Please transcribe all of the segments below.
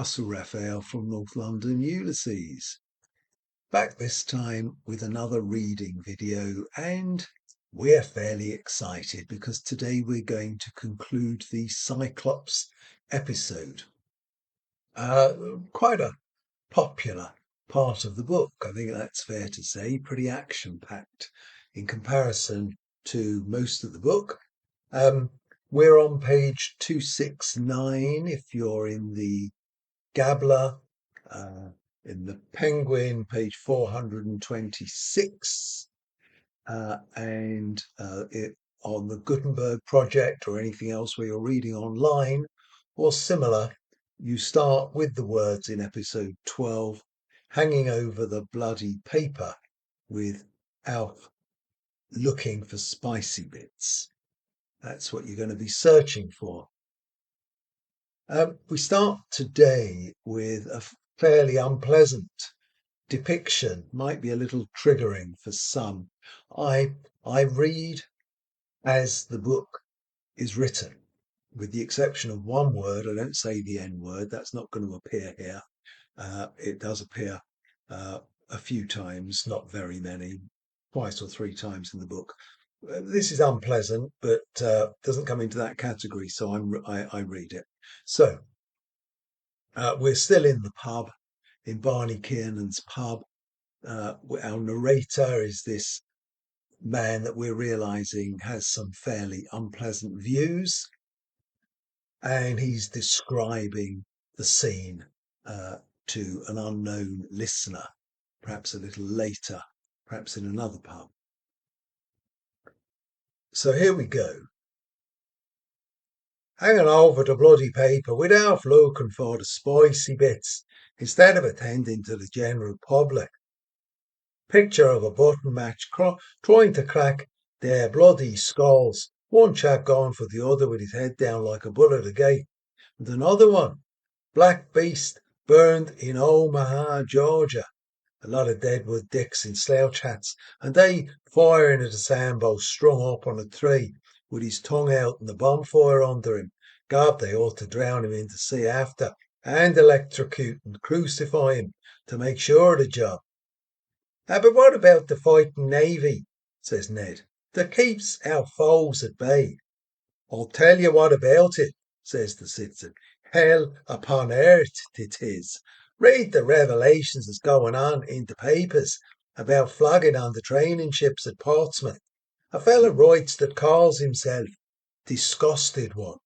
Russell Raphael from North London, Ulysses. Back this time with another reading video, and we're fairly excited because today we're going to conclude the Cyclops episode. Quite a popular part of the book, I think that's fair to say, pretty action-packed in comparison to most of the book. We're on page 269 if you're in the Gabler, in the Penguin, page 426, and on the Gutenberg project or anything else where you're reading online or similar, you start with the words in episode 12, hanging over the bloody paper with Alf looking for spicy bits. That's what you're going to be searching for. We start today with a fairly unpleasant depiction, might be a little triggering for some. I read as the book is written, with the exception of one word. I don't say the N word, that's not going to appear here. It does appear a few times, not very many, twice or three times in the book. This is unpleasant, but doesn't come into that category, so I read it. So we're still in the pub, in Barney Kiernan's pub. Our narrator is this man that we're realising has some fairly unpleasant views, and he's describing the scene to an unknown listener, perhaps a little later, perhaps in another pub. So here we go. Hanging over the bloody paper without looking for the spicy bits, instead of attending to the general public. Picture of a button match trying to crack their bloody skulls. One chap going for the other with his head down like a bull at a gate. And another one, Black Beast, burned in Omaha, Georgia. A lot of deadwood dicks in slouch hats, and they firing at a sambo strung up on a tree with his tongue out and the bonfire under him. God, they ought to drown him in the sea after, and electrocute and crucify him to make sure of the job. But what about the fighting navy, says Ned, that keeps our foes at bay? I'll tell you what about it, says the citizen. Hell upon earth it is. Read the revelations that's going on in the papers about flogging on the training ships at Portsmouth. A fella writes that calls himself Disgusted One.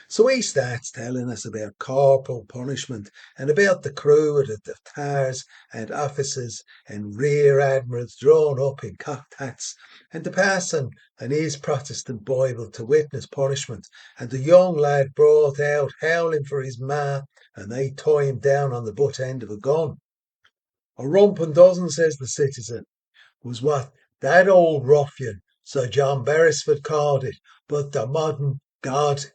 So he starts telling us about corporal punishment and about the crew of the tars and officers and rear admirals drawn up in cocked hats, and the parson and his Protestant Bible to witness punishment, and the young lad brought out howling for his ma, and they tie him down on the butt end of a gun. A romping dozen, says the citizen, was what that old ruffian Sir John Beresford called it, but the modern God's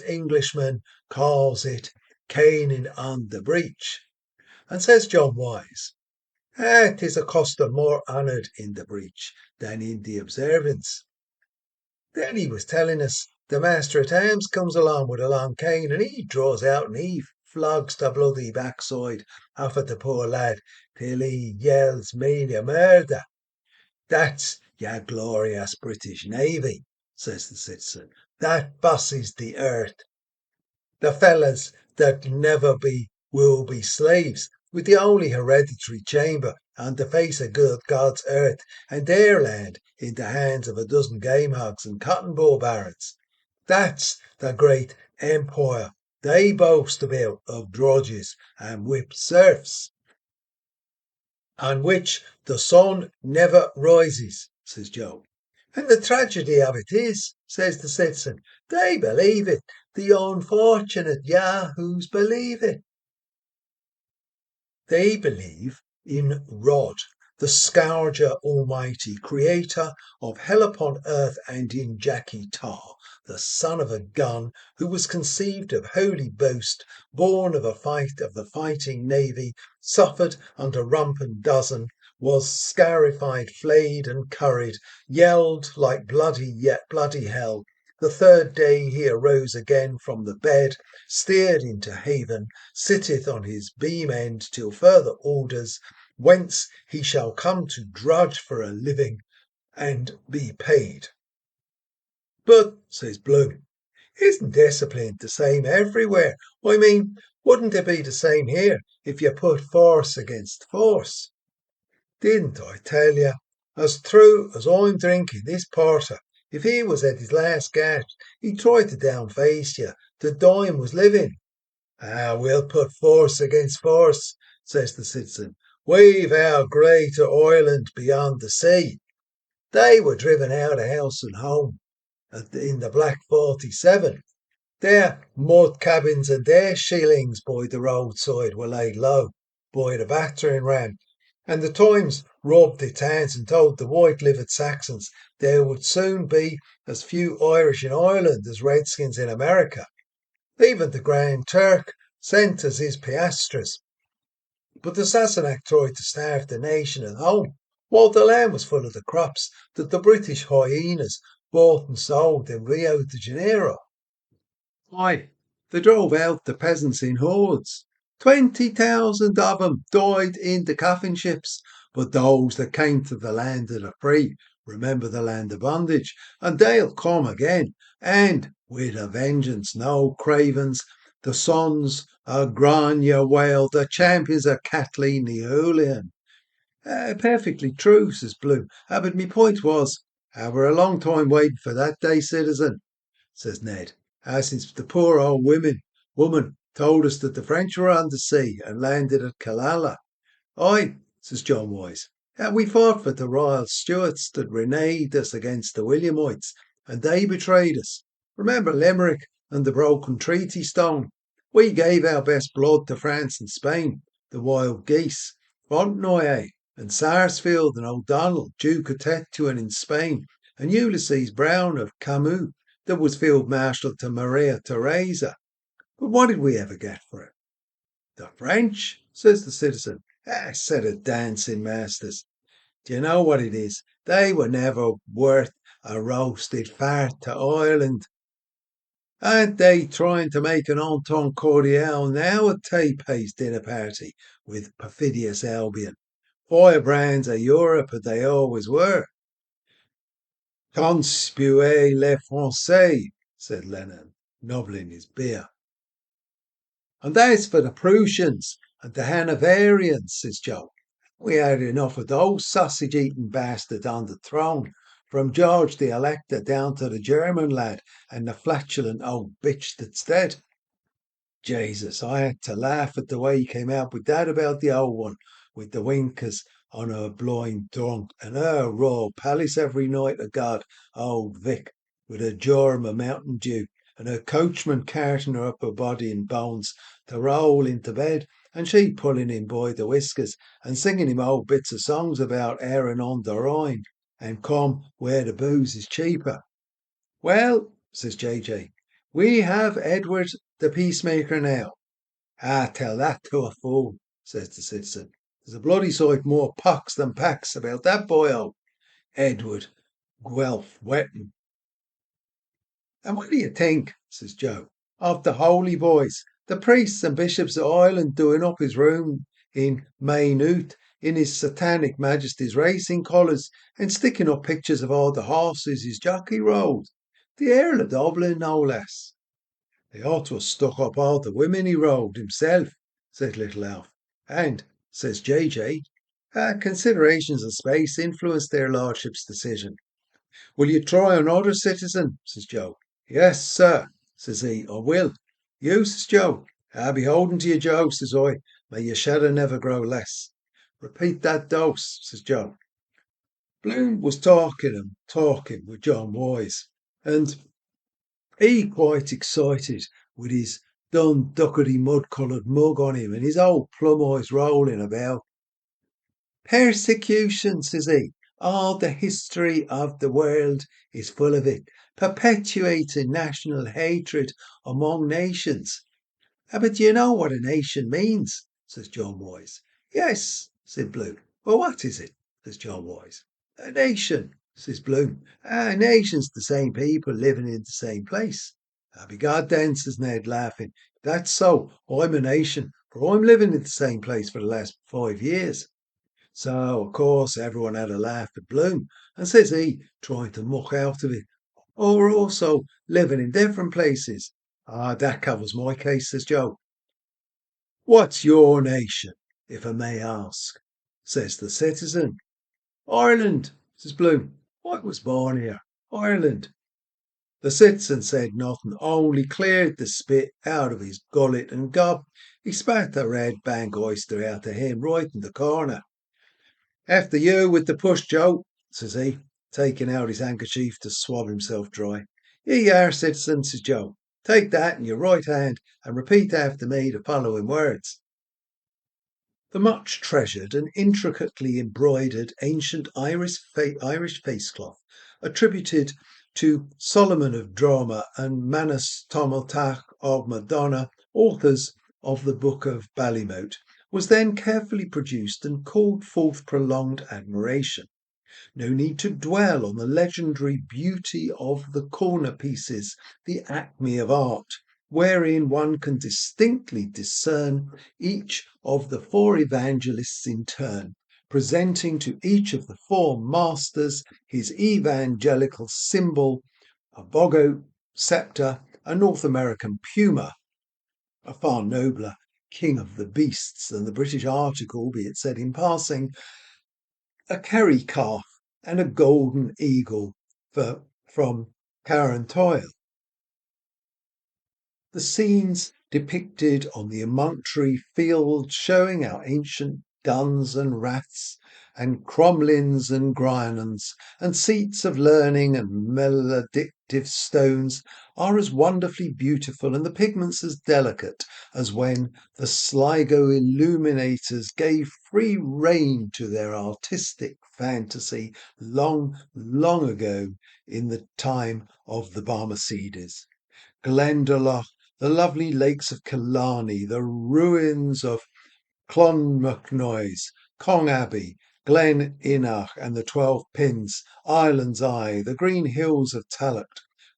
Englishman calls it caning on the breech. And says John Wise, 'tis a custom more honoured in the breach than in the observance. Then he was telling us the master at arms comes along with a long cane, and he draws out and he flogs the bloody backside off at the poor lad till he yells mealy murder. That's your glorious British Navy, says the citizen. That bosses the earth. The fellas that never will be slaves, with the only hereditary chamber on the face of God's earth, and their land in the hands of a dozen game hogs and cotton ball barons. That's the great empire they boast about of drudges and whipped serfs, on which the sun never rises, says Joe. And the tragedy of it is, says the citizen, they believe it. The unfortunate yahoos believe it. They believe in Rod, the Scourger Almighty, creator of hell upon earth, and in Jackie Tar, the son of a gun, who was conceived of holy boast, born of the fighting navy, suffered under romping dozen, was scarified, flayed and curried, yelled like bloody hell, The third day he arose again from the bed, steered into haven, sitteth on his beam end till further orders, whence he shall come to drudge for a living and be paid. But, says Bloom, isn't discipline the same everywhere? I mean, wouldn't it be the same here if you put force against force? Didn't I tell you? As true as I'm drinking this porter, if he was at his last gasp, he'd try to downface you. The dime was living. We'll put force against force, says the citizen. We've our greater Ireland beyond the sea. They were driven out of house and home in the Black 47. Their mud cabins and their shillings by the roadside were laid low by the battering ram, and the Times rubbed its hands and told the white-livered Saxons there would soon be as few Irish in Ireland as Redskins in America. Even the Grand Turk sent us his piastres. But the Sassenach tried to starve the nation at home, while the land was full of the crops that the British hyenas bought and sold in Rio de Janeiro. Why, they drove out the peasants in hordes. 20,000 of them died in the coffin ships, but those that came to the land of the free remember the land of bondage, and they'll come again, and with a vengeance, no cravens. The sons of Grania Whale, the champions of Kathleen the Hooligan. Perfectly true, says Bloom. But my point was, we're a long time waiting for that day, citizen, says Ned. Since the poor old woman told us that the French were on the sea and landed at Killala. Aye, says John Wise. We fought for the Royal Stuarts that reneged us against the Williamites, and they betrayed us. Remember Limerick and the broken treaty stone? We gave our best blood to France and Spain, the wild geese, Fontenoy, and Sarsfield and O'Donnell, Duke of Tetuan in Spain, and Ulysses Brown of Camus, that was Field Marshal to Maria Theresa. But what did we ever get for it? The French, says the citizen. Set of dancing masters. Do you know what it is? They were never worth a roasted fart to Ireland. Aren't they trying to make an entente cordiale now at Taipei's dinner party with perfidious Albion? Firebrands of Europe, as they always were. Conspuez les Français, said Lennon, nobbling his beer. And that's for the Prussians and the Hanoverians, says Joe. We had enough of those sausage-eating bastards on the throne, from George the Elector down to the German lad and the flatulent old bitch that's dead. Jesus, I had to laugh at the way he came out with that about the old one, with the winkers on her blind drunk, and her Royal Palace every night of God, old Vic, with her germ of Mountain Dew, and her coachman carting her up her body in bones to roll into bed, and she pulling him by the whiskers and singing him old bits of songs about Erin on the Rhine and come where the booze is cheaper. Well, says JJ, we have Edward the Peacemaker now. Tell that to a fool, says the citizen. There's a bloody sight more pox than pax about that boyo, Edward Guelph Wetton. And what do you think, says Joe, of the holy boys, the priests and bishops of Ireland doing up his room in Maynooth in his satanic majesty's racing colours and sticking up pictures of all the horses his jockey rode? The Earl of Dublin, no less. They ought to have stuck up all the women he rode himself, said little Alf. And, says JJ, considerations of space influenced their lordships' decision. Will you try another, citizen? Says Joe. Yes, sir, says he, I will. You, says Joe. Beholden to you, Joe, says I. May your shadow never grow less. Repeat that dose, says Joe. Bloom was talking with John Wise, and he quite excited with his dun duckety mud-coloured mug on him and his old plum eyes rolling about. Persecution, says he. All the history of the world is full of it, perpetuating national hatred among nations. But do you know what a nation means? Says John Wise. Yes, said Blue. Well, what is it? Says John Wise. A nation, says Bloom. Nations the same people living in the same place. Be God then, says Ned, laughing. That's so. I'm a nation, for I'm living in the same place for the last 5 years. So, of course, everyone had a laugh at Bloom, and says he, trying to muck out of it. Oh, we're also living in different places. That covers my case, says Joe. What's your nation, if I may ask? Says the citizen. Ireland, says Bloom. I was born here. Ireland. The citizen said nothing, only cleared the spit out of his gullet and gob. He spat the red bank oyster out to him right in the corner. After you with the push, Joe, says he, taking out his handkerchief to swab himself dry. Here you are, citizen, says Joe. Take that in your right hand and repeat after me the following words. The much treasured and intricately embroidered ancient Irish facecloth, attributed to Solomon of Droma and Manus Tomaltach of Madonna, authors of the Book of Ballymote, was then carefully produced and called forth prolonged admiration. No need to dwell on the legendary beauty of the corner pieces, the acme of art, wherein one can distinctly discern each of the four evangelists in turn, presenting to each of the four masters his evangelical symbol, a bogo scepter, a North American puma, a far nobler king of the beasts than the British article, be it said in passing, a kerry calf, and a golden eagle from Carantoil. The scenes depicted on the emunctory field showing our ancient guns and raths and cromlins and grionans and seats of learning and maledictive stones are as wonderfully beautiful and the pigments as delicate as when the Sligo illuminators gave free rein to their artistic fantasy long, long ago in the time of the Barmecides. Glendalough, the lovely lakes of Killarney, the ruins of Clonmacnoise, Cong Abbey, Glen Inach and the 12 Pins, Island's Eye, the green hills of Tallaght,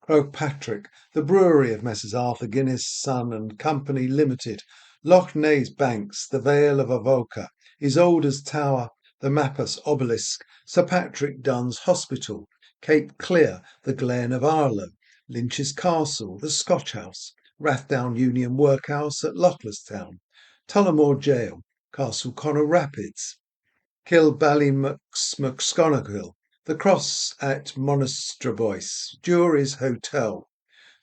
Crowpatrick, the brewery of Messrs. Arthur Guinness, Son and Company Limited, Loch Ness Banks, the Vale of Avoca, Isolde's Tower, the Mappus Obelisk, Sir Patrick Dunn's Hospital, Cape Clear, the Glen of Arlo, Lynch's Castle, the Scotch House, Rathdown Union Workhouse at Lochlestown, Tullamore Jail, Castle Connor Rapids, Kilballymcskonagill, the Cross at Monasterboice, Jury's Hotel,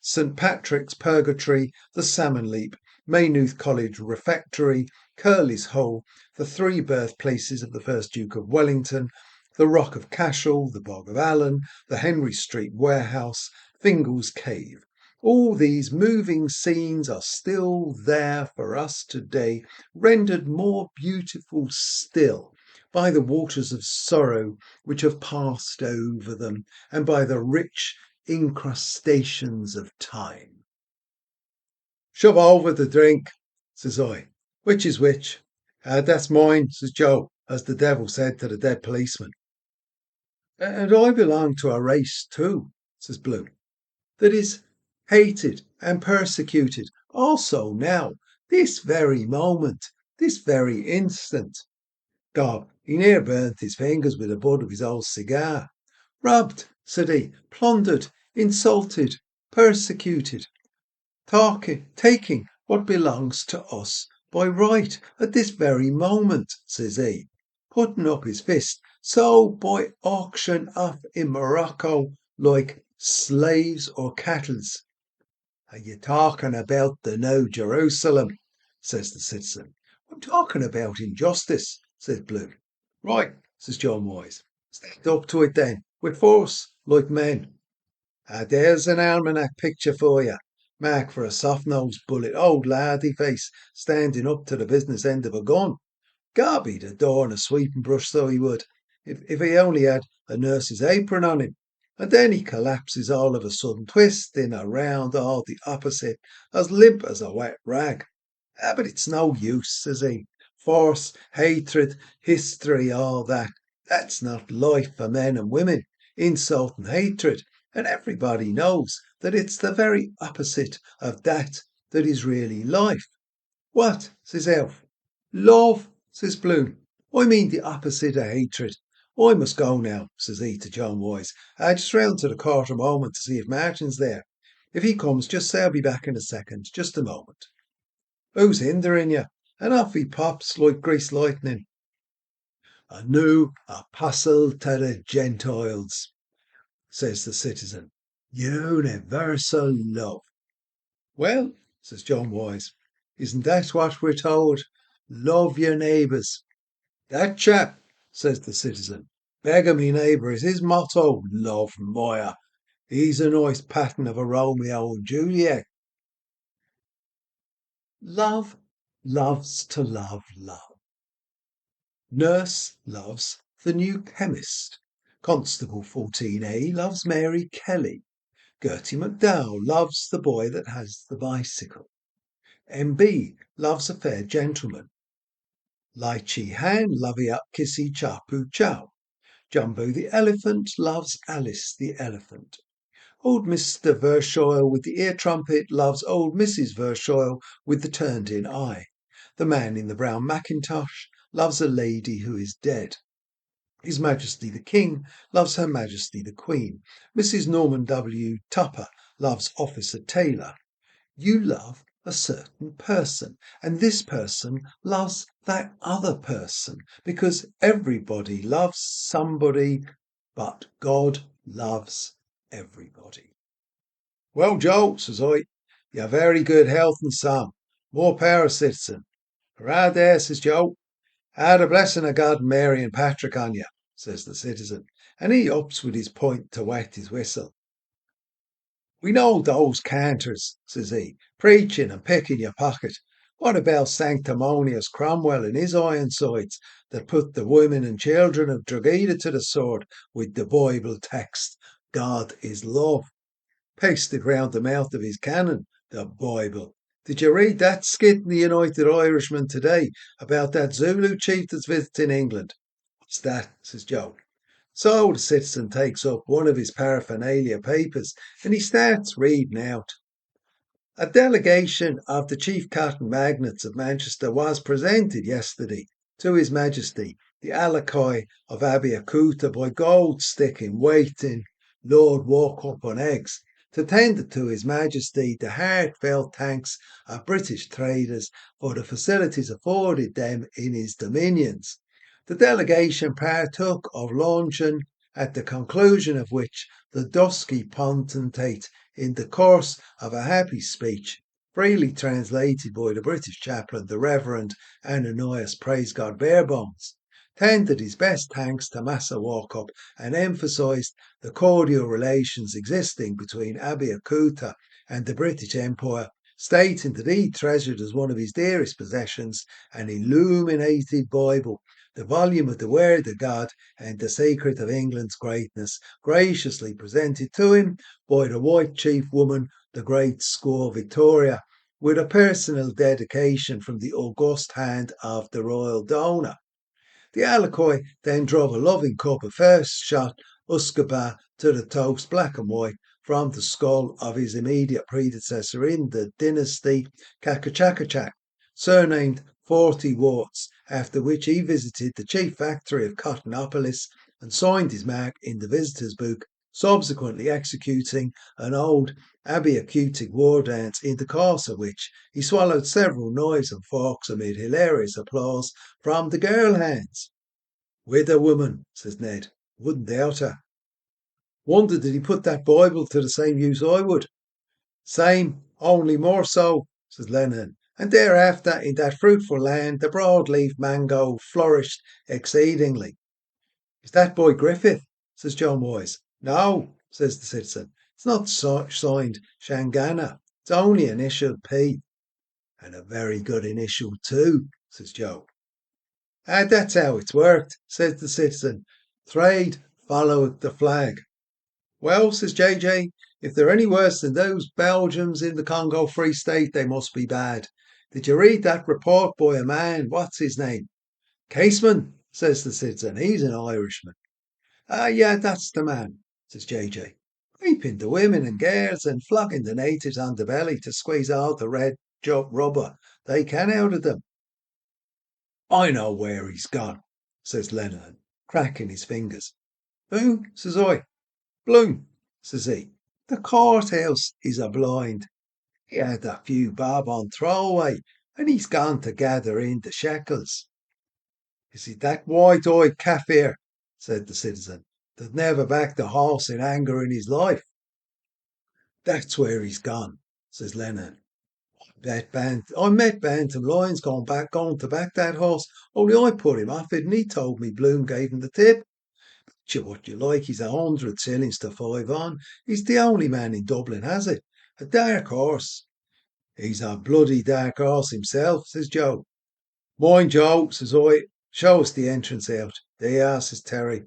St Patrick's Purgatory, the Salmon Leap, Maynooth College Refectory, Curley's Hole, the three birthplaces of the first Duke of Wellington, the Rock of Cashel, the Bog of Allen, the Henry Street Warehouse, Fingal's Cave. All these moving scenes are still there for us today, rendered more beautiful still by the waters of sorrow which have passed over them and by the rich incrustations of time. Shove over the drink, says I. Which is which? That's mine, says Joe, as the devil said to the dead policeman. And I belong to a race too, says Blue, that is hated and persecuted also now, this very moment, this very instant. Gob, he near burnt his fingers with the butt of his old cigar. Robbed, said he, plundered, insulted, persecuted, taking what belongs to us by right at this very moment, says he, putting up his fist, so by auction off in Morocco like slaves or cattles. Are you talking about the New Jerusalem? Says the citizen. I'm talking about injustice, says Blue. Right, says John Wise. Stand up to it then, with force, like men. There's an almanac picture for you. Mark for a soft-nosed bullet, old laddie face, standing up to the business end of a gun. Gobby the door and a sweeping brush, so he would, if he only had a nurse's apron on him. And then he collapses all of a sudden, twisting around all the opposite, as limp as a wet rag. But it's no use, says he. Force, hatred, history, all that. That's not life for men and women. insult and hatred, and everybody knows that it's the very opposite of that is really life. What? Says Elf. Love, says Bloom. I mean the opposite of hatred. I must go now, says he to John Wise. I just round to the court a moment to see if Martin's there. If he comes, just say I'll be back in a second. Just a moment. Who's hindering you? And off he pops like greased lightning. A new apostle to the Gentiles, says the citizen. Universal love. Well, says John Wise, isn't that what we're told? Love your neighbours. That chap, says the citizen, beggar me neighbour is his motto, love Moya. He's a nice pattern of a Romeo and Juliet. Love loves to love love. Nurse loves the new chemist. Constable 14A loves Mary Kelly. Gertie McDowell loves the boy that has the bicycle. MB loves a fair gentleman. Lai Chi Han lovey up kissy chapu chow. Jumbo the elephant loves Alice the elephant. Old Mr. Verschoyle with the ear trumpet loves old Mrs. Verschoyle with the turned-in eye. The man in the brown mackintosh loves a lady who is dead. His Majesty the King loves Her Majesty the Queen. Mrs. Norman W. Tupper loves Officer Taylor. You love a certain person, and this person loves that other person, because everybody loves somebody, but God loves everybody. Well, Joe, says I, you're very good health and song. More power, citizen. Hurrah there, says Joe. The blessing of God, Mary and Patrick on you, says the citizen, and he ups with his point to wet his whistle. We know those canters, says he, preaching and picking your pocket. What about sanctimonious Cromwell and his Ironsides that put the women and children of Drogheda to the sword with the Bible text, God is love, pasted round the mouth of his cannon, the Bible. Did you read that skit in the United Irishman today about that Zulu chief that's visiting England? What's that? Says Joe. So the citizen takes up one of his paraphernalia papers and he starts reading out. A delegation of the chief cotton magnates of Manchester was presented yesterday to His Majesty the Alakoi of Abeokuta by Gold Stick in waiting, Lord Walkup on eggs, to tender to His Majesty the heartfelt thanks of British traders for the facilities afforded them in his dominions. The delegation partook of luncheon, at the conclusion of which the dusky potentate, in the course of a happy speech, freely translated by the British chaplain, the Reverend Ananias Praise God Barebones, tendered his best thanks to Massa Walkup and emphasised the cordial relations existing between Abeokuta and the British Empire, stating that he treasured as one of his dearest possessions an illuminated Bible, the volume of the Word of God and the secret of England's greatness, graciously presented to him by the White Chief Woman, the great Squaw Victoria, with a personal dedication from the august hand of the royal donor. The Alakoi then drove a loving cup of first shot Usquebaugh to the toast, black and white, from the skull of his immediate predecessor in the dynasty, Kakachakachak, surnamed 40 Warts, after which he visited the chief factory of Cottonopolis and signed his mark in the visitor's book, subsequently executing an old Abeokutic war dance, in the course of which he swallowed several knives and forks amid hilarious applause from the girl hands. With a woman, says Ned. Wouldn't doubt her. Wonder did he put that Bible to the same use I would. Same, only more so, says Lenihan. And thereafter, in that fruitful land, the broadleaf mango flourished exceedingly. Is that boy Griffith? Says John Wise. No, says the citizen. It's not signed Shangana. It's only initialed P. And a very good initial too, says Joe. That's how it's worked, says the citizen. Trade followed the flag. Well, says JJ, if they're any worse than those Belgians in the Congo Free State, they must be bad. Did you read that report by a man? What's his name? Caseman, says the citizen. He's an Irishman. Yeah, that's the man. says JJ. Raping the women and girls and flogging the natives on the belly to squeeze all the red rubber they can out of them. I know where he's gone, says Lenehan, cracking his fingers. Who? Says I. Bloom, says he. The courthouse is a blind. He had a few bob on throwaway, and he's gone to gather in the shekels. Is he that white-eyed Kaffir, said the citizen, that never backed a horse in anger in his life? That's where he's gone, says Lenehan. I met Bantam Lyons going to back that horse, only I put him off it, and he told me Bloom gave him the tip. What you like, he's 100 shillings to 5 on. He's the only man in Dublin has it. A dark horse. He's a bloody dark horse himself, says Joe. Mind, Joe, says I. Show us the entrance out. There you are, says Terry.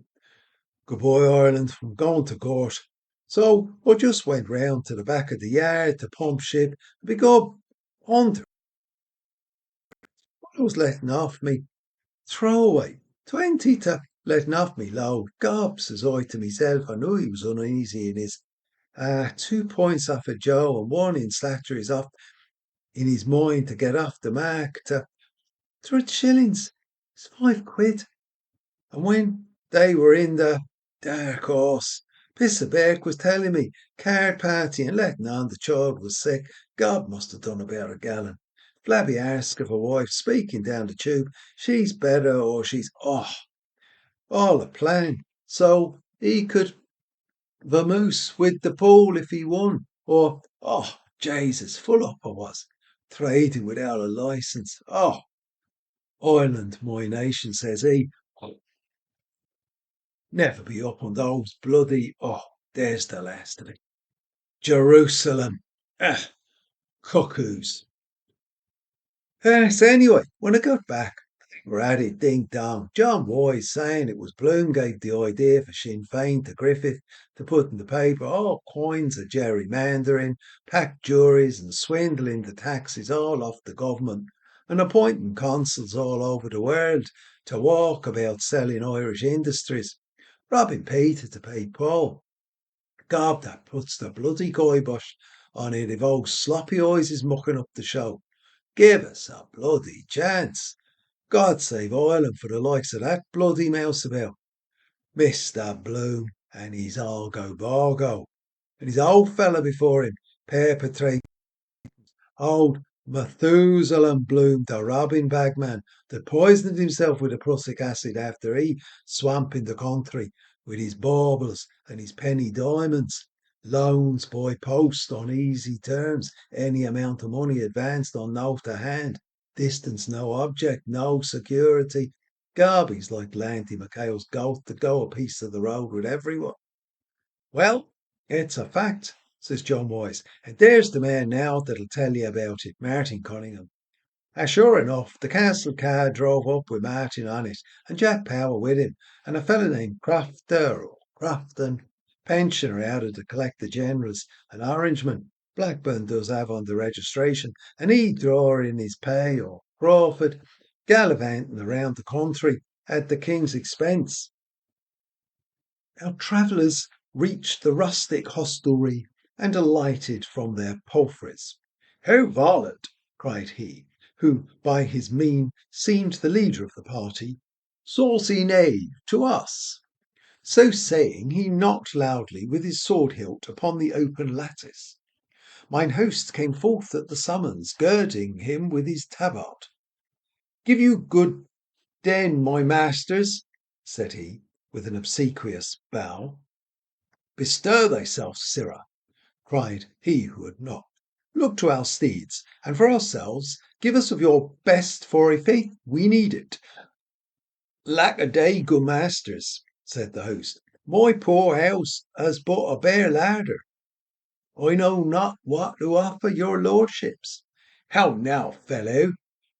Goodbye, Ireland. I'm going to court. So I just went round to the back of the yard to pump ship and pick up 100. I was letting off me throwaway. 20 to letting off me load. Gob, says I to myself. I knew he was uneasy in his 2 points off of Joe and 1 in Slattery's off in his mind to get off the mark to 3 shillings. It's 5 quid. And when they were in the dark horse, Pissa Burke was telling me card party and letting on the child was sick. God must have done about a gallon. Flabby arse of a wife speaking down the tube. She's better or she's all a plan. So he could vamoose with the pool if he won. Or, Jesus, full up I was. Trading without a licence. Ireland, my nation, says he. Never be up on those bloody, there's the last of it. Jerusalem. Cuckoos. So anyway, when I got back, we're at it ding dong. John Joyce saying it was Bloom gave the idea for Sinn Féin to Griffith to put in the paper all kinds of gerrymandering, packed juries and swindling the taxes all off the government and appointing consuls all over the world to walk about selling Irish industries, robbing Peter to pay Paul. Gob, that puts the bloody kibosh on it if old Sloppy Eyes is mucking up the show. Give us a bloody chance. God save Ireland for the likes of that bloody mouseabout. Mr. Bloom and his Argo Bargo, and his old fella before him, perpetrating old Methuselah Bloom, the robbing bagman that poisoned himself with the prussic acid after he swamping the country with his baubles and his penny diamonds, loans by post on easy terms, any amount of money advanced on note to hand, distance no object, no security. Garby's like Lanty McHale's goat to go a piece of the road with everyone. Well, it's a fact, says John Joyce, and there's the man now that'll tell you about it, Martin Cunningham. Sure enough, the castle car drove up with Martin on it, and Jack Power with him, and a fellow named Crofton, pensioner out of the Collector General's, an Orangeman, Blackburn does have on the registration, and he draw in his pay, or Crawford, gallivanting around the country at the king's expense. Our travellers reached the rustic hostelry and alighted from their palfreys. "Ho, varlet!" cried he, who by his mien seemed the leader of the party. "Saucy knave, to us!" So saying, he knocked loudly with his sword hilt upon the open lattice. Mine host came forth at the summons, girding him with his tabard. "Give you good den, my masters," said he, with an obsequious bow. "Bestir thyself, sirrah," cried he who had knocked. "Look to our steeds, and for ourselves give us of your best, for i' faith we need it." "Lack a day, good masters," said the host, "my poor house has but a bare larder. I know not what to offer your lordships." "How now, fellow?"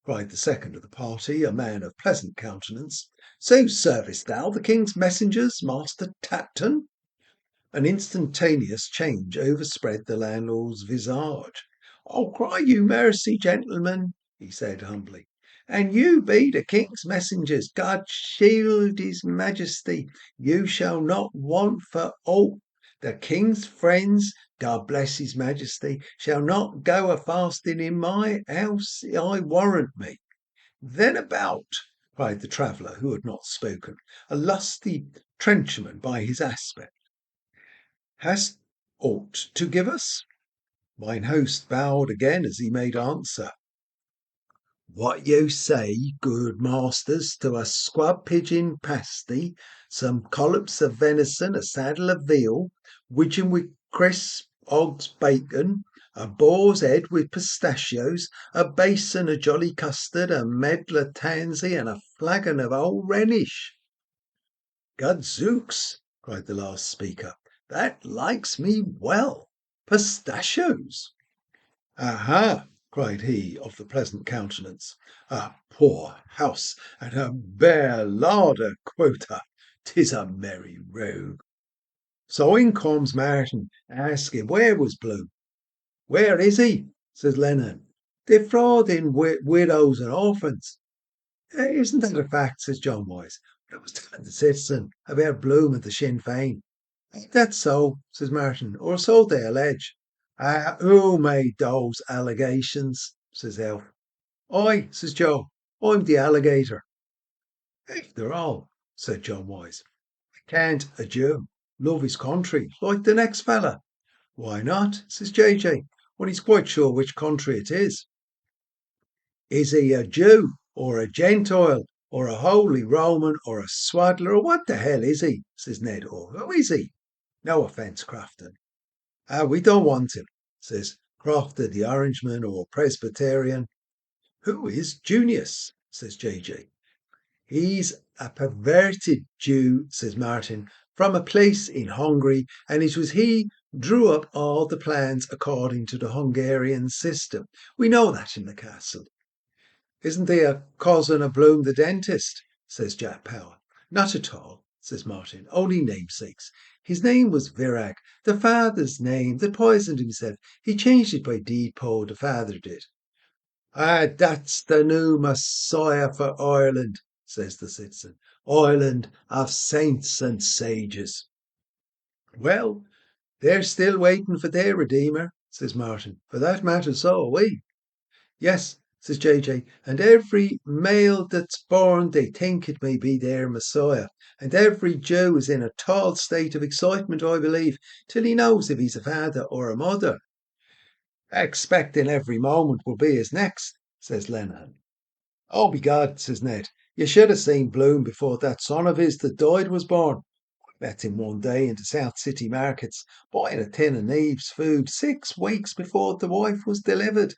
cried the second of the party, a man of pleasant countenance. "So servest thou the king's messengers, Master Tapton?" An instantaneous change overspread the landlord's visage. "Cry you mercy, gentlemen," he said humbly. "And you be the king's messengers. God shield his majesty. You shall not want for aught The king's friends, God bless his majesty, shall not go a fasting in my house, I warrant me. Then about, cried the traveller who had not spoken, a lusty trenchman by his aspect. Hast aught to give us? Mine host bowed again as he made answer. What you say, good masters, to a squab pigeon pasty, some collops of venison, a saddle of veal, widgeon with crisp hog's bacon, a boar's head with pistachios, a basin of jolly custard, a medal of tansy, and a flagon of old Rhenish. Gadzooks, cried the last speaker, that likes me well. Pistachios! Aha! cried he of the pleasant countenance. A poor house and a bare larder, quota! 'Tis a merry rogue. So in comes Martin, asking where was Bloom. Where is he? Says Lennon. Defrauding widows and orphans. Isn't that a fact? Says John Wise. I was telling the citizen about Bloom and the Sinn Fein. That's so, says Martin, or so they allege. Who made those allegations? Says Elf. I, says Joe. I'm the alligator. After all, said John Wise, can't a Jew love his country like the next fella? Why not? Says JJ, when he's quite sure which country it is. Is he a Jew or a Gentile or a holy Roman or a swaddler or what the hell is he? Says Ned. Or who is he? No offence, Crofton. We don't want him, says Crofton the Orangeman or Presbyterian. Who is Junius? Says JJ. He's a perverted Jew, says Martin, from a place in Hungary, and it was he drew up all the plans according to the Hungarian system. We know that in the castle. Isn't he a cousin of Bloom the dentist? Says Jack Power. Not at all, says Martin, only namesakes. His name was Virag, the father's name that poisoned himself. He changed it by deed poll, the father did. That's the new Messiah for Ireland, says the citizen. Ireland of saints and sages. Well, they're still waiting for their Redeemer, says Martin. For that matter, so are we. Yes, says JJ, and every male that's born they think it may be their Messiah. And every Jew is in a tall state of excitement, I believe, till he knows if he's a father or a mother. Expecting every moment will be his next, says Lenihan. Oh, be God, says Ned. You should have seen Bloom before that son of his that died was born. I met him one day in the South City markets, buying a tin of Neve's food 6 weeks before the wife was delivered.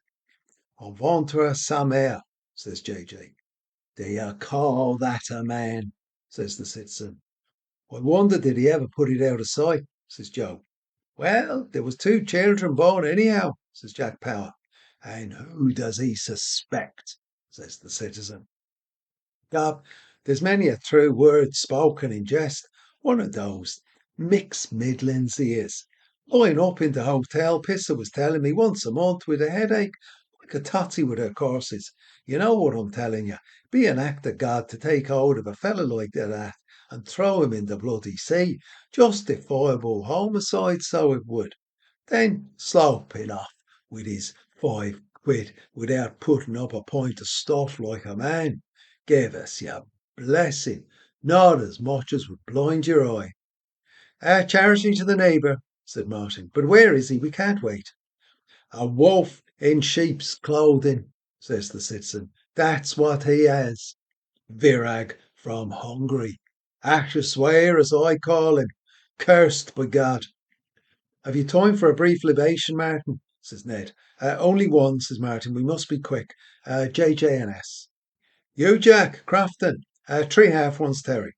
I want her some air, says JJ. Do you call that a man? Says the citizen. I wonder did he ever put it out of sight, says Joe. Well, there was 2 children born anyhow, says Jack Power. And who does he suspect? Says the citizen. Gob, there's many a true word spoken in jest. One of those mixed Midlands he is. Lying up in the hotel, Pisser was telling me once a month with a headache, like a totty with her courses. You know what I'm telling you. Be an act of God to take hold of a fella like that and throw him in the bloody sea. Justifiable homicide, so it would. Then slope it off with his 5 quid without putting up a pint of stuff like a man. Give us your blessing, not as much as would blind your eye. Charity to the neighbour, said Martin. But where is he? We can't wait. A wolf in sheep's clothing, says the citizen. That's what he has. Virag from Hungary. Achuswear, as I call him. Cursed by God. Have you time for a brief libation, Martin? Says Ned. Only one, says Martin. We must be quick. JJNS. You, Jack, Crofton. 3 half ones, Terry.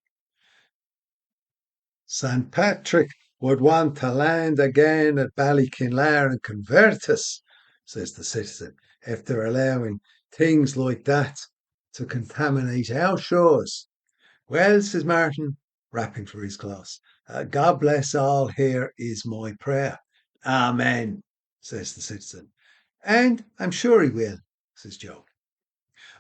St. Patrick would want to land again at Ballykinlar and convert us, says the citizen, if they're allowing things like that to contaminate our shores. Well, says Martin, rapping for his glass, God bless all here is my prayer. Amen, says the citizen. And I'm sure he will, says Joe.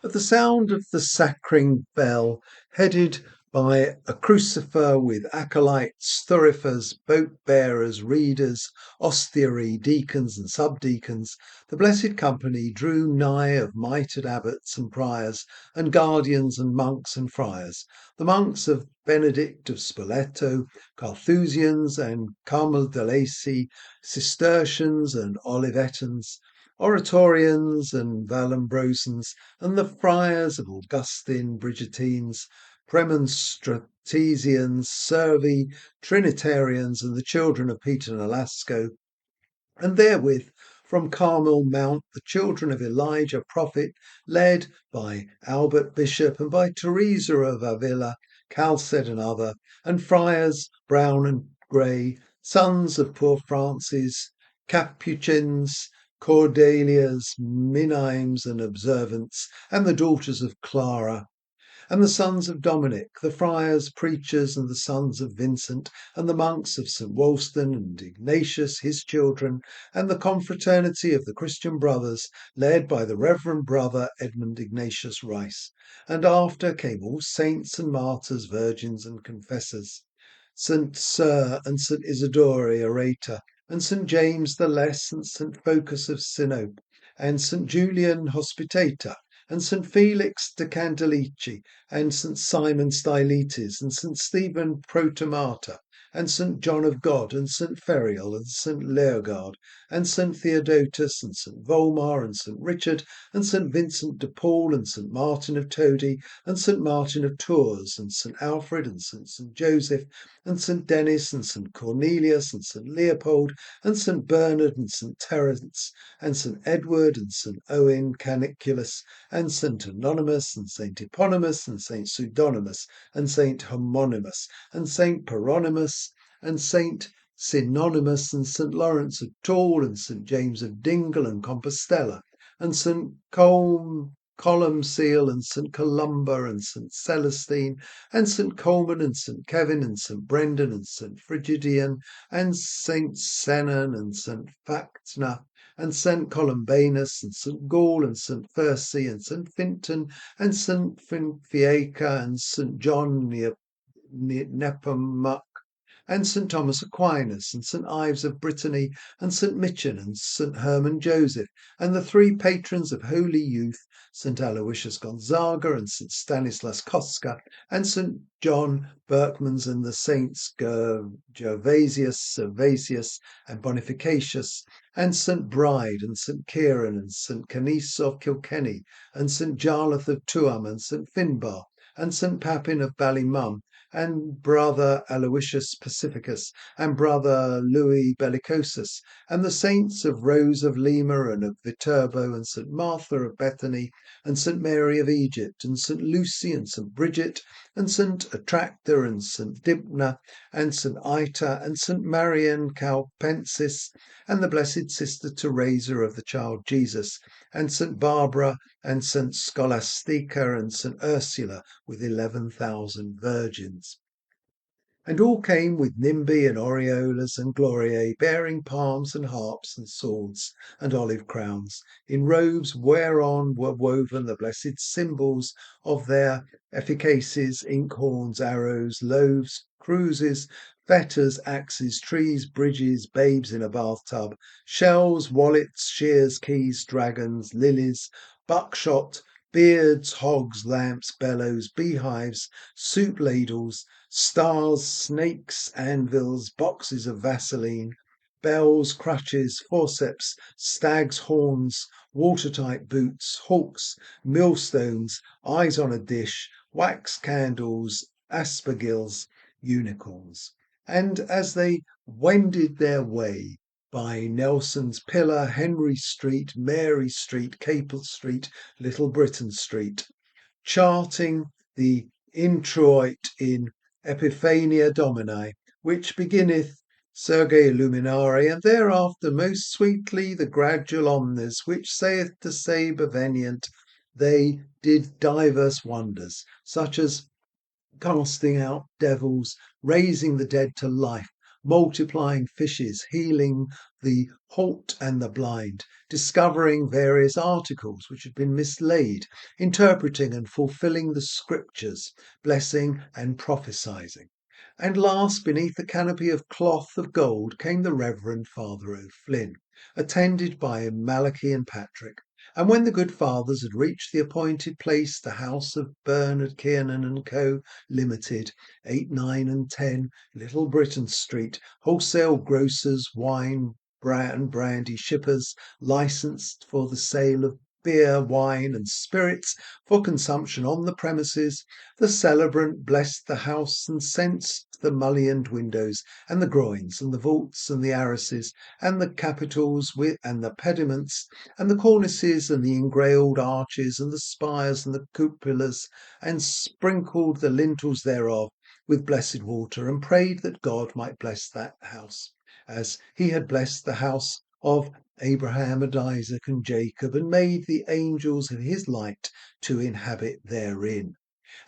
At the sound of the sacring bell, headed by a crucifer with acolytes, thurifers, boat-bearers, readers, ostiary, deacons and subdeacons, the blessed company drew nigh of mitred abbots and priors, and guardians and monks and friars, the monks of Benedict of Spoleto, Carthusians and Carmeldalesi, Cistercians and Olivetans, Oratorians and Vallambrosans, and the friars of Augustine, Brigittines, Premonstratensians, Servi, Trinitarians, and the children of Peter Nolasco, and therewith from Carmel Mount the children of Elijah prophet, led by Albert Bishop and by Teresa of Avila, Calced and other, and friars brown and grey, sons of poor Francis, Capuchins, Cordelias, Minimes and Observants, and the daughters of Clara, and the sons of Dominic, the friars, preachers, and the sons of Vincent, and the monks of St. Wolstan and Ignatius, his children, and the confraternity of the Christian brothers, led by the Reverend Brother Edmund Ignatius Rice. And after came all saints and martyrs, virgins and confessors, St. Cyr and St. Isidore Orator, and St. James the Less, and St. Focus of Sinope, and St. Julian Hospitator, and St. Felix de Candelici, and St. Simon Stylites, and St. Stephen Protomartyr, and St. John of God, and St. Ferial, and St. Leogard, and St. Theodotus, and St. Volmar, and St. Richard, and St. Vincent de Paul, and St. Martin of Todi, and St. Martin of Tours, and St. Alfred, and St. Joseph, and St. Denis, and St. Cornelius, and St. Leopold, and St. Bernard, and St. Terence, and St. Edward, and St. Owen Caniculus, and St. Anonymous, and St. Eponymous, and St. Pseudonymous, and St. Homonymus, and St. Paronymus, and St. Synonymous, and St. Lawrence of Toul, and St. James of Dingle and Compostela, and St. Columcille, and St. Columba, and St. Celestine, and St. Coleman, and St. Kevin, and St. Brendan, and St. Frigidian, and St. Senon, and St. Factna, and St. Columbanus, and St. Gall, and St. Fursey, and St. Finton, and St. Finfiaca, and St. John Nepomuc, and St. Thomas Aquinas, and St. Ives of Brittany, and St. Michan, and St. Herman Joseph, and the three patrons of holy youth, St. Aloysius Gonzaga, and St. Stanislas Kostka, and St. John Berkmans, and the saints Gervasius, Servasius, and Bonificacius, and St. Bride, and St. Kieran, and St. Canice of Kilkenny, and St. Jarlath of Tuam, and St. Finbar, and St. Papin of Ballymum, and Brother Aloysius Pacificus, and Brother Louis Bellicosus, and the saints of Rose of Lima, and of Viterbo, and St. Martha of Bethany, and St. Mary of Egypt, and St. Lucy, and St. Bridget, and St. Attractor, and St. Dibna, and St. Ita, and St. Marian Calpensis, and the Blessed Sister Teresa of the Child Jesus, and St. Barbara, and St. Scholastica, and St. Ursula, with 11,000 virgins. And all came with nimbi and aureolas and gloriae, bearing palms and harps and swords and olive crowns, in robes whereon were woven the blessed symbols of their efficacies, inkhorns, arrows, loaves, cruises, fetters, axes, trees, bridges, babes in a bathtub, shells, wallets, shears, keys, dragons, lilies, buckshot, beards, hogs, lamps, bellows, beehives, soup ladles, stars, snakes, anvils, boxes of Vaseline, bells, crutches, forceps, stags' horns, watertight boots, hawks, millstones, eyes on a dish, wax candles, aspergills, unicorns. And as they wended their way by Nelson's Pillar, Henry Street, Mary Street, Capel Street, Little Britain Street, charting the introit in Epiphania Domini, which beginneth Serge Luminare, and thereafter most sweetly the gradual omnes, which saith to say bevenient, they did divers wonders, such as casting out devils, raising the dead to life, multiplying fishes, healing the halt and the blind, discovering various articles which had been mislaid, interpreting and fulfilling the scriptures, blessing and prophesying. And last, beneath the canopy of cloth of gold, came the Reverend Father O'Flynn, attended by Malachi and Patrick. And when the good fathers had reached the appointed place, the house of Bernard Kiernan and Co. Limited, 8, 9 and 10, Little Britain Street, wholesale grocers, wine, and brandy shippers, licensed for the sale of beer, wine and spirits for consumption on the premises, the celebrant blessed the house and censed the mullioned windows and the groins and the vaults and the arrases and the capitals and the pediments and the cornices and the engrailed arches and the spires and the cupolas, and sprinkled the lintels thereof with blessed water, and prayed that God might bless that house, as he had blessed the house of Abraham and Isaac and Jacob, and made the angels of his light to inhabit therein.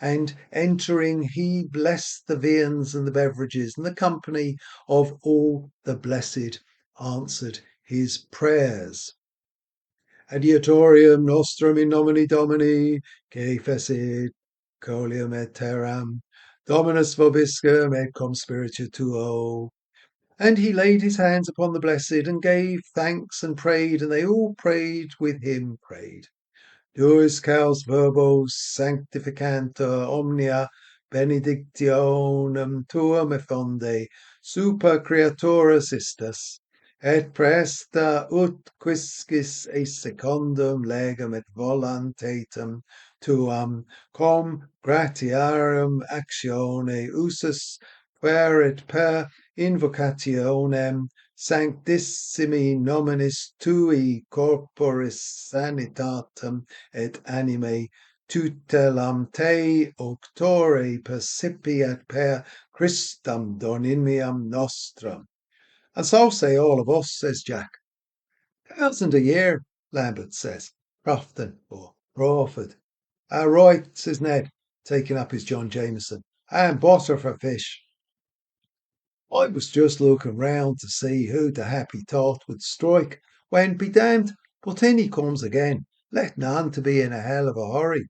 And entering, he blessed the viands and the beverages, and the company of all the blessed answered his prayers. Adiutorium nostrum in nomine Domini, que fecit colium et terram, Dominus vobiscum et cum spiritu tuo. And he laid his hands upon the blessed and gave thanks and prayed, and they all prayed with him, prayed. Deus caus verbos sanctificantur omnia benedictionem tuam effonde super creaturas istas, et presta ut quisquis e secundum legum et voluntatem tuam com gratiarum actione usus fuerit per invocationem sanctissimi nominis tui corporis sanitatem et anime tutelam te auctore percipiat per Christum Dominium nostrum. And so say all of us, says Jack. 1,000 a year, Lambert says. Crofton or Crawford. Right, says Ned, taking up his John Jameson. And butter for fish. I was just looking round to see who the happy thought would strike, when, be damned, but in he comes again, letting on to be in a hell of a hurry.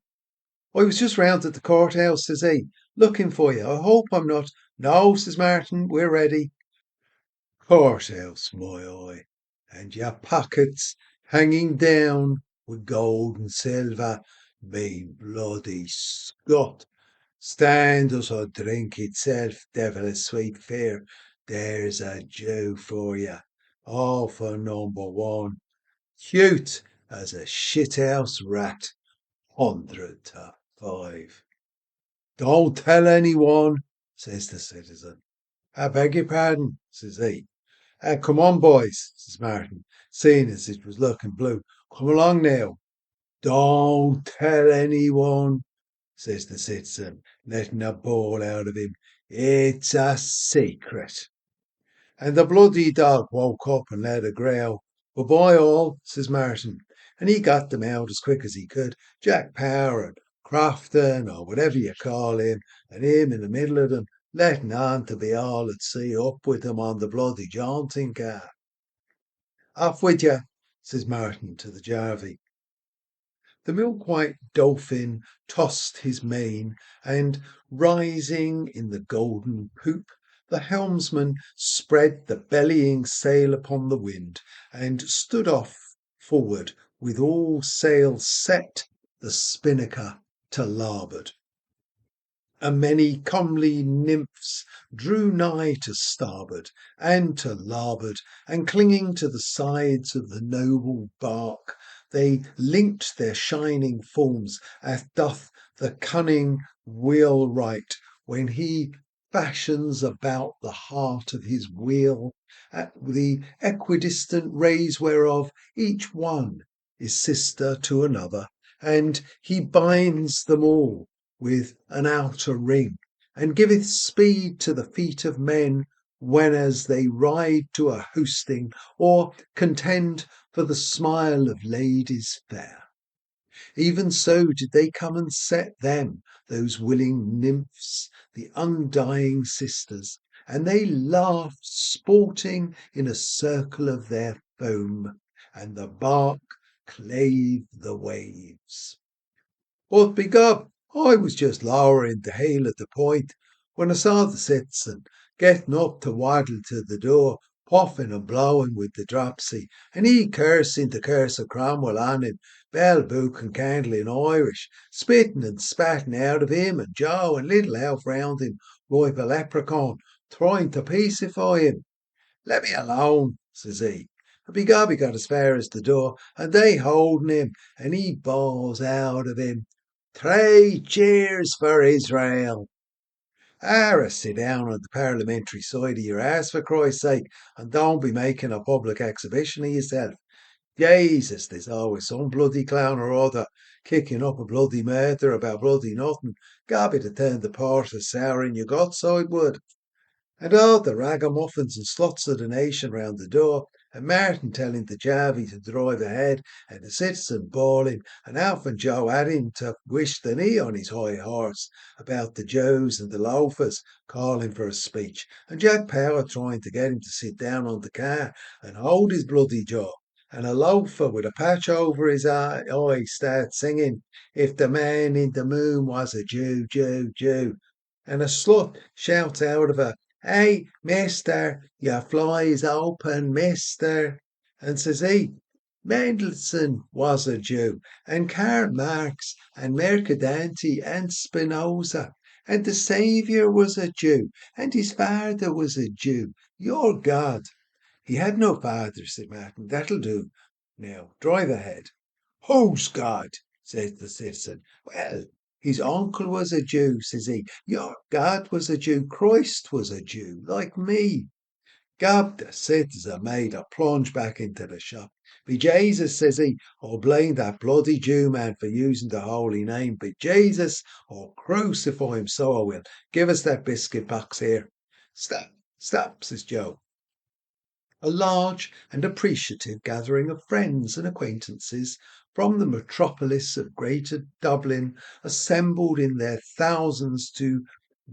I was just round at the courthouse, says he, looking for you. I hope I'm not. No, says Martin, we're ready. Courthouse, my eye, and your pockets hanging down with gold and silver, me bloody Scot. Stand us or drink itself, devil a sweet fear. There's a Jew for you. All for number one. Cute as a shithouse rat. 100 to 5. Don't tell anyone, says the citizen. I beg your pardon, says he. Come on, boys, says Martin, seeing as it was looking blue. Come along now. Don't tell anyone, says the citizen, letting a bawl out of him. It's a secret. And the bloody dog woke up and let a growl. But by all, says Martin, and he got them out as quick as he could. Jack Power and Crofton, or whatever you call him, and him in the middle of them, letting on to be all at sea, up with them on the bloody jaunting car. Off with you, says Martin to the jarvey. The milk-white dolphin tossed his mane, and, rising in the golden poop, the helmsman spread the bellying sail upon the wind, and stood off forward with all sails set, the spinnaker to larboard. And many comely nymphs drew nigh to starboard and to larboard, and clinging to the sides of the noble bark, they linked their shining forms, as doth the cunning wheelwright when he fashions about the heart of his wheel at the equidistant rays whereof each one is sister to another, and he binds them all with an outer ring, and giveth speed to the feet of men whenas they ride to a hosting, or contend for the smile of ladies fair. Even so did they come and set them, those willing nymphs, the undying sisters, and they laughed, sporting in a circle of their foam, and the bark clave the waves. But begob, I was just lowering the hail at the point when I saw the citizen getting up to waddle to the door, puffing and blowing with the dropsy, and he cursing the curse of Cromwell on him, bell, book, and candle in Irish, spitting and spatting out of him and Joe and little Alf round him like a leprechaun, trying to pacify him. Let me alone, says he. And begob he got as far as the door, and they holding him, and he bawls out of him, "Three cheers for Israel." Ara, sit down on the parliamentary side of your ass, for Christ's sake, and don't be making a public exhibition of yourself. Jesus, there's always some bloody clown or other kicking up a bloody murder about bloody nothing. Gabby to turn the porter sour in your guts, I would. And all the ragamuffins and sluts of the nation round the door, and Martin telling the Javi to drive ahead, and the citizen bawling, and Alf and Joe at him to wish the knee on his high horse, about the Joes and the loafers calling for a speech, and Jack Power trying to get him to sit down on the car and hold his bloody jaw, and a loafer with a patch over his eye starts singing, "If the man in the moon was a Jew, Jew, Jew," and a slut shouts out of her, "Hey, mister, your fly's open, mister." And says he, "Mendelssohn was a Jew, and Karl Marx, and Mercadante, and Spinoza, and the Saviour was a Jew, and his father was a Jew, your God." "He had no father," said Martin. "That'll do. Now, drive ahead." "Who's God?" says the citizen. "Well, his uncle was a Jew," says he. "Your God was a Jew. Christ was a Jew, like me." Gab, the citizen made a plunge back into the shop. "Be Jesus," says he, "I'll blame that bloody Jew man for using the holy name. Be Jesus, I'll crucify him, so I will. Give us that biscuit box here." "Stop, stop," says Joe. A large and appreciative gathering of friends and acquaintances from the metropolis of Greater Dublin assembled in their thousands to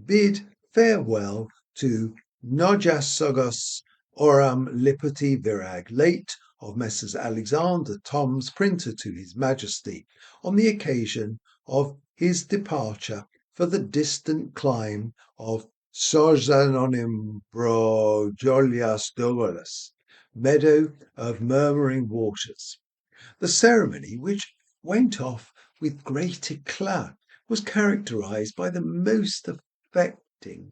bid farewell to Nojasagus Oram Lipati Virag, late of Messrs. Alexander Toms, printer to His Majesty, on the occasion of his departure for the distant clime of Sorzanonim bro Jolias Douglas, meadow of murmuring waters. The ceremony, which went off with great eclat, was characterized by the most affecting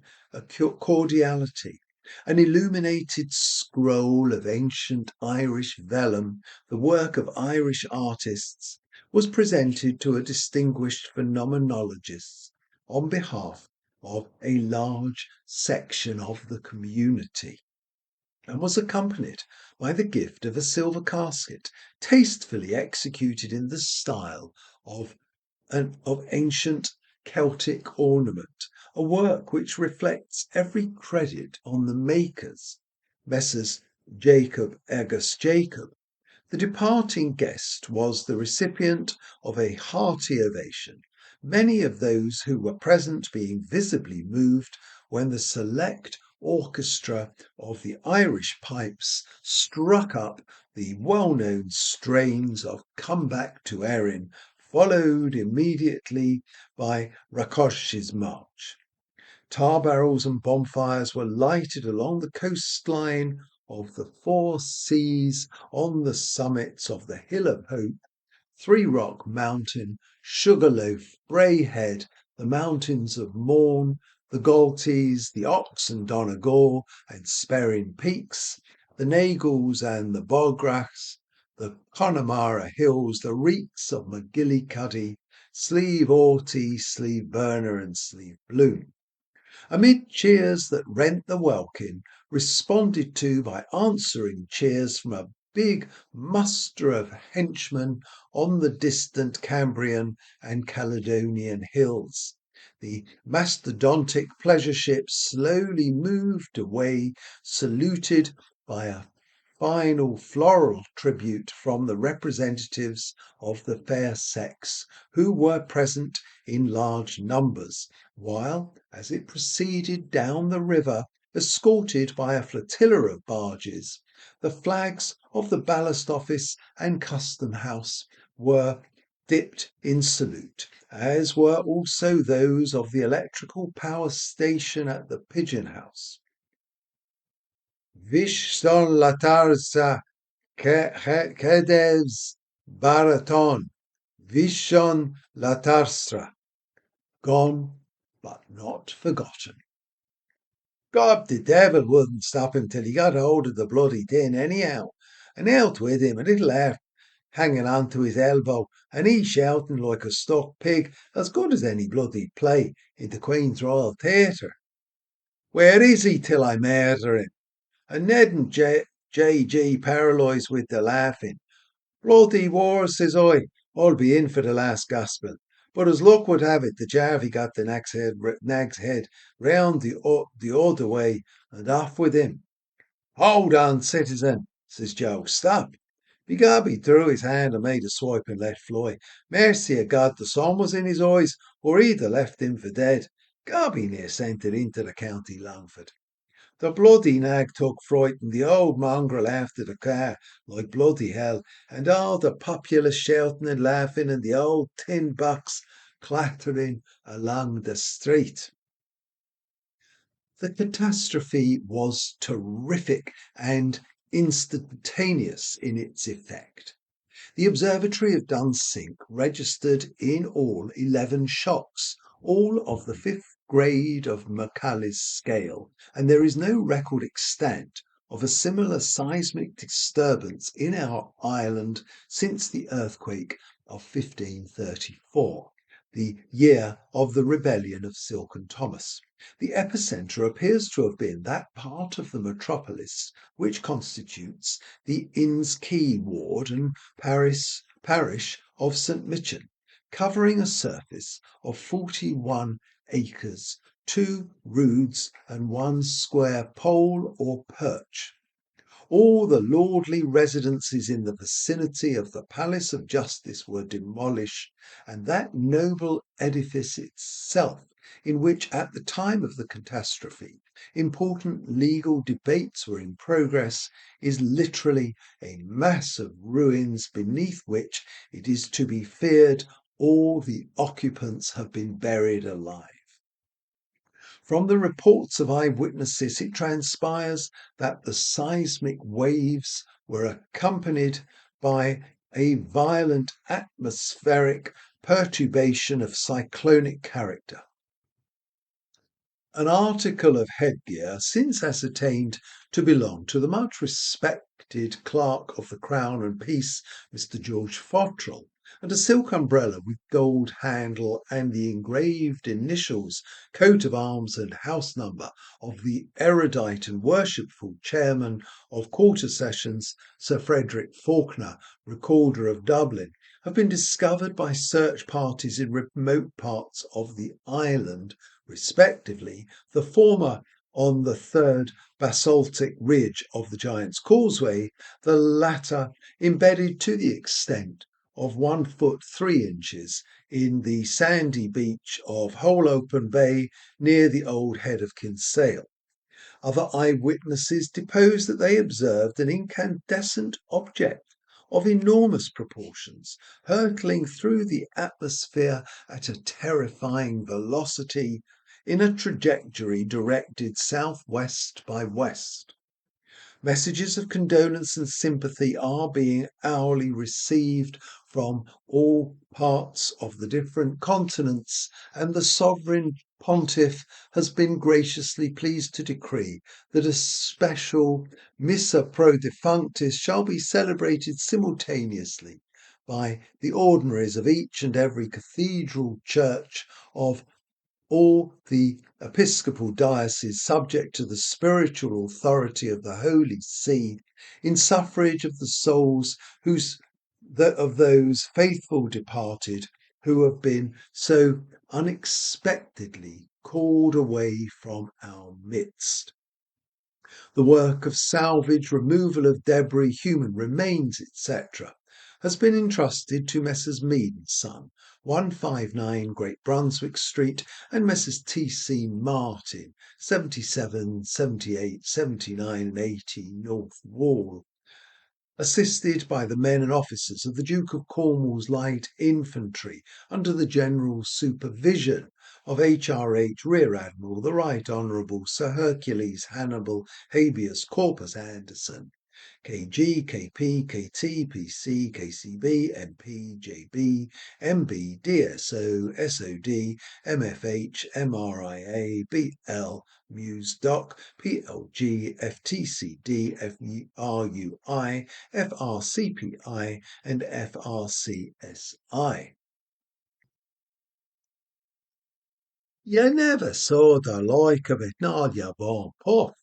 cordiality. An illuminated scroll of ancient Irish vellum, the work of Irish artists, was presented to a distinguished phenomenologist on behalf of a large section of the community, and was accompanied by the gift of a silver casket, tastefully executed in the style of ancient Celtic ornament, a work which reflects every credit on the makers, Messrs. Jacob Agus Jacob. The departing guest was the recipient of a hearty ovation, many of those who were present being visibly moved when the select orchestra of the Irish pipes struck up the well-known strains of "Come Back to Erin," followed immediately by Rakoshi's March. Tar barrels and bonfires were lighted along the coastline of the four seas on the summits of the Hill of Hope, Three Rock Mountain, Sugarloaf, Bray Head, the mountains of Mourne, the Galties, the Ox and Donegal and Sperrin Peaks, the Nagles and the Bograchs, the Connemara Hills, the reeks of McGillicuddy, Slieve Orty, Slieve Burner and Slieve Bloom. Amid cheers that rent the welkin, responded to by answering cheers from a big muster of henchmen on the distant Cambrian and Caledonian hills. The mastodontic pleasure ship slowly moved away, saluted by a final floral tribute from the representatives of the fair sex, who were present in large numbers, while, as it proceeded down the river, escorted by a flotilla of barges. The flags of the ballast office and custom house were dipped in salute, as were also those of the electrical power station at the pigeon house. Vish son latarsa kedevs baraton, vishon latarstra, gone but not forgotten. God, the devil wouldn't stop him till he got hold of the bloody tin anyhow, and out with him, a little laugh hanging on to his elbow, and he shouting like a stuck pig, as good as any bloody play in the Queen's Royal Theatre. Where is he till I murder him? And Ned and J.G. paralysed with the laughing. Bloody war, says I. I'll be in for the last gospel. But as luck would have it, the Jarvey got the nag's head round the other way and off with him. Hold on, citizen, says Joe. Stop. Begobbie threw his hand and made a swipe and let fly. Mercy of God, the sun was in his eyes, or he'd have left him for dead. Gobbie near sent it into the county Longford. The bloody nag took fright, and the old mongrel after the car like bloody hell, and all the populace shouting and laughing, and the old tin box clattering along the street. The catastrophe was terrific and instantaneous in its effect. The observatory of Dunsink registered in all 11 shocks, all of the 5th grade of Mercalli's scale, and there is no record extant of a similar seismic disturbance in our island since the earthquake of 1534, the year of the rebellion of Silken Thomas. The epicentre appears to have been that part of the metropolis which constitutes the Inns Quay ward and parish of St. Michan, covering a surface of 41 acres, 2 roods and 1 square pole or perch. All the lordly residences in the vicinity of the Palace of Justice were demolished, and that noble edifice itself, in which at the time of the catastrophe important legal debates were in progress, is literally a mass of ruins beneath which it is to be feared all the occupants have been buried alive. From the reports of eyewitnesses, it transpires that the seismic waves were accompanied by a violent atmospheric perturbation of cyclonic character. An article of headgear since ascertained to belong to the much respected Clerk of the Crown and Peace, Mr. George Fottrell, and a silk umbrella with gold handle and the engraved initials, coat of arms and house number of the erudite and worshipful chairman of Quarter Sessions, Sir Frederick Faulkner, Recorder of Dublin, have been discovered by search parties in remote parts of the island, respectively, the former on the 3rd basaltic ridge of the Giant's Causeway, the latter embedded to the extent of 1 foot 3 inches in the sandy beach of Hole Open Bay near the old head of Kinsale. Other eyewitnesses deposed that they observed an incandescent object of enormous proportions hurtling through the atmosphere at a terrifying velocity in a trajectory directed southwest by west. Messages of condolence and sympathy are being hourly received from all parts of the different continents, and the sovereign pontiff has been graciously pleased to decree that a special Missa pro defunctis shall be celebrated simultaneously by the ordinaries of each and every cathedral church of all the episcopal dioceses subject to the spiritual authority of the Holy See, in suffrage of the souls of those faithful departed who have been so unexpectedly called away from our midst. The work of salvage, removal of debris, human remains, etc., has been entrusted to Messrs. Mead and Son 159 Great Brunswick Street, and Messrs T.C. Martin, 77, 78, 79 and 80 North Wall. Assisted by the men and officers of the Duke of Cornwall's Light Infantry under the general supervision of H.R.H. Rear Admiral the Right Honourable Sir Hercules Hannibal Habeas Corpus Anderson, KG, KP, KT, PC, KCB, MP, JB, MB, DSO, SOD, MFH, MRIA, BL, Muse Doc, PLG, FTCD, FRUI, FRCPI, and FRCSI. You never saw the like of it, not you born puff.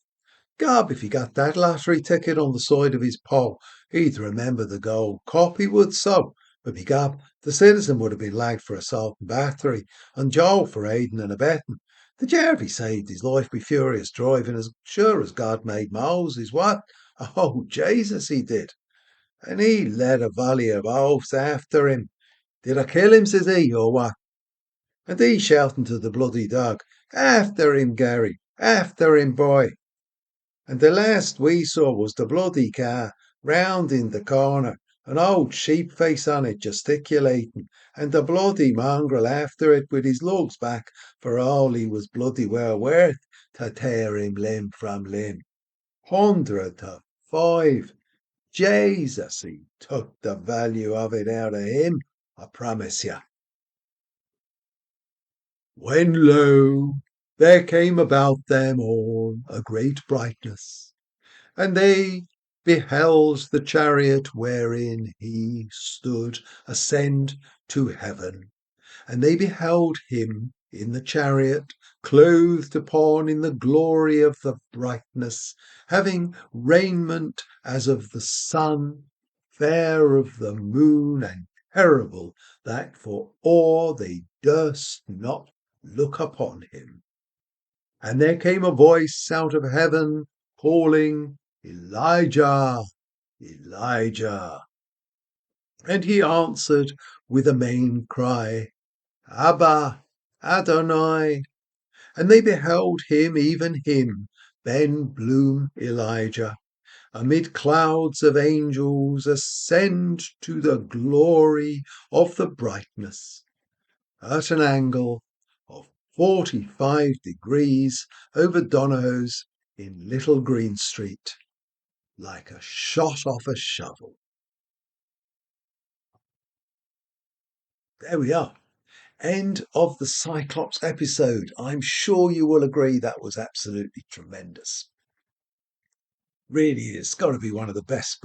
Gob, if he got that lottery ticket on the side of his poll, he'd remember the gold cop, he would so. But begob, the citizen would have been lagged for assault and battery, and Joe for aiding and abetting. The Jarvey saved his life by furious driving as sure as God made Moses, what? Oh, Jesus, he did. And he led a volley of oaths after him. Did I kill him, says he, or what? And he shouting to the bloody dog, after him, Gary, after him, boy. And the last we saw was the bloody car round in the corner, an old sheep face on it gesticulating, and the bloody mongrel after it with his lugs back for all he was bloody well worth to tear him limb from limb. 100-5. Jesus, he took the value of it out of him, I promise you. When lo, there came about them all a great brightness, and they beheld the chariot wherein he stood ascend to heaven. And they beheld him in the chariot, clothed upon in the glory of the brightness, having raiment as of the sun, fair of the moon, and terrible that for awe they durst not look upon him. And there came a voice out of heaven, calling, Elijah, Elijah. And he answered with a main cry, Abba, Adonai. And they beheld him, even him, Ben Bloom Elijah, amid clouds of angels ascend to the glory of the brightness, at an angle of 45 degrees over Donahoe's in Little Green Street, like a shot off a shovel. There we are. End of the Cyclops episode. I'm sure you will agree that was absolutely tremendous. Really, it's got to be one of the best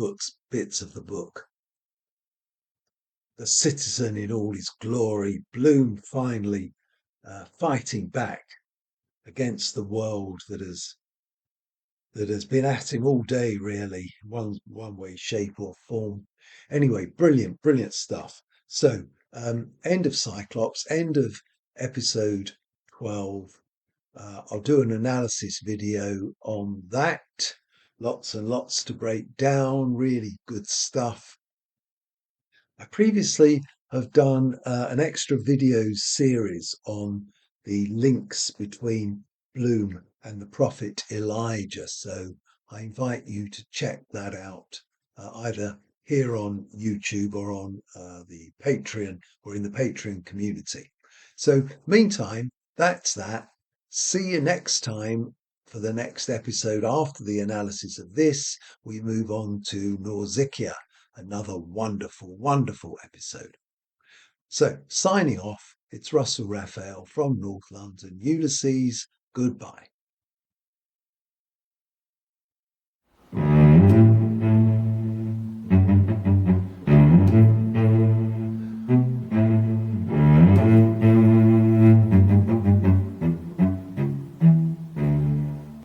bits of the book. The citizen in all his glory, Bloom finally fighting back against the world that has been at him all day, really, one way, shape, or form. Anyway, brilliant stuff. So, end of Cyclops, end of episode 12. I'll do an analysis video on that. Lots and lots to break down. Really good stuff. I previously have done an extra videos series on the links between Bloom and the prophet Elijah. So I invite you to check that out, either here on YouTube or on the Patreon or in the Patreon community. So meantime, that's that. See you next time for the next episode. After the analysis of this, we move on to Nausicaa, another wonderful episode. So signing off, it's Russell Raphael from North London, Ulysses. Goodbye.